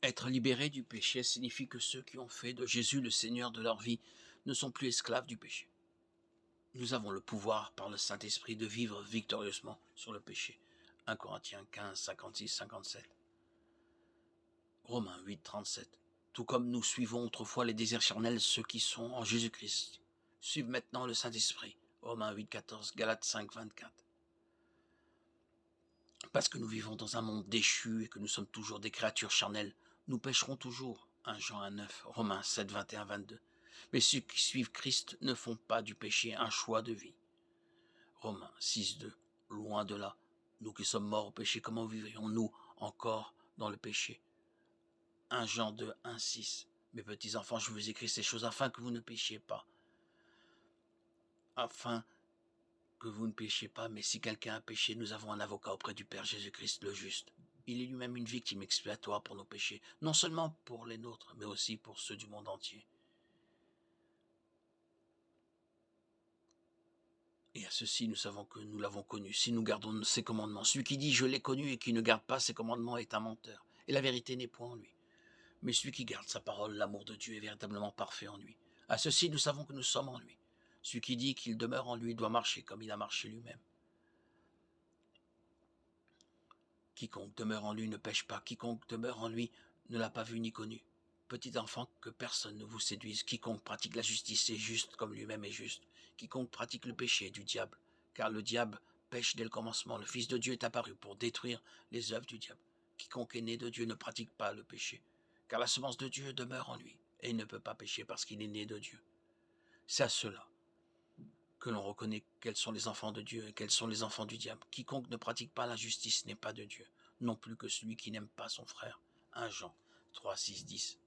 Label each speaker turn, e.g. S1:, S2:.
S1: Être libérés du péché signifie que ceux qui ont fait de Jésus le Seigneur de leur vie ne sont plus esclaves du péché. Nous avons le pouvoir par le Saint-Esprit de vivre victorieusement sur le péché. 1 Corinthiens 15, 56, 57. Romains 8, 37. Tout comme nous suivons autrefois les désirs charnels, ceux qui sont en Jésus-Christ suivent maintenant le Saint-Esprit. Romains 8, 14, Galates 5, 24. Parce que nous vivons dans un monde déchu et que nous sommes toujours des créatures charnelles, nous pécherons toujours. 1 Jean 1, 9, Romains 7, 21, 22. Mais ceux qui suivent Christ ne font pas du péché un choix de vie. Romains 6, 2. Loin de là, nous qui sommes morts au péché, comment vivrions-nous encore dans le péché? 1 Jean 2, 1, 6. Mes petits enfants, je vous écris ces choses afin que vous ne péchiez pas. Afin que vous ne péchiez pas, mais si quelqu'un a péché, nous avons un avocat auprès du Père Jésus-Christ le juste. Il est lui-même une victime expiatoire pour nos péchés, non seulement pour les nôtres, mais aussi pour ceux du monde entier. Et à ceci, nous savons que nous l'avons connu, si nous gardons ses commandements. Celui qui dit « je l'ai connu » et qui ne garde pas ses commandements est un menteur, et la vérité n'est point en lui. Mais celui qui garde sa parole, l'amour de Dieu est véritablement parfait en lui. À ceci, nous savons que nous sommes en lui. Celui qui dit qu'il demeure en lui doit marcher comme il a marché lui-même. Quiconque demeure en lui ne pêche pas. Quiconque demeure en lui ne l'a pas vu ni connu. Petit enfant, que personne ne vous séduise. Quiconque pratique la justice est juste comme lui-même est juste. Quiconque pratique le péché est du diable. Car le diable pêche dès le commencement. Le Fils de Dieu est apparu pour détruire les œuvres du diable. Quiconque est né de Dieu ne pratique pas le péché. Car la semence de Dieu demeure en lui. Et il ne peut pas pécher parce qu'il est né de Dieu. C'est à cela que l'on reconnaît quels sont les enfants de Dieu et quels sont les enfants du diable. Quiconque ne pratique pas la justice n'est pas de Dieu, non plus que celui qui n'aime pas son frère. 1 Jean 3, 6, 10.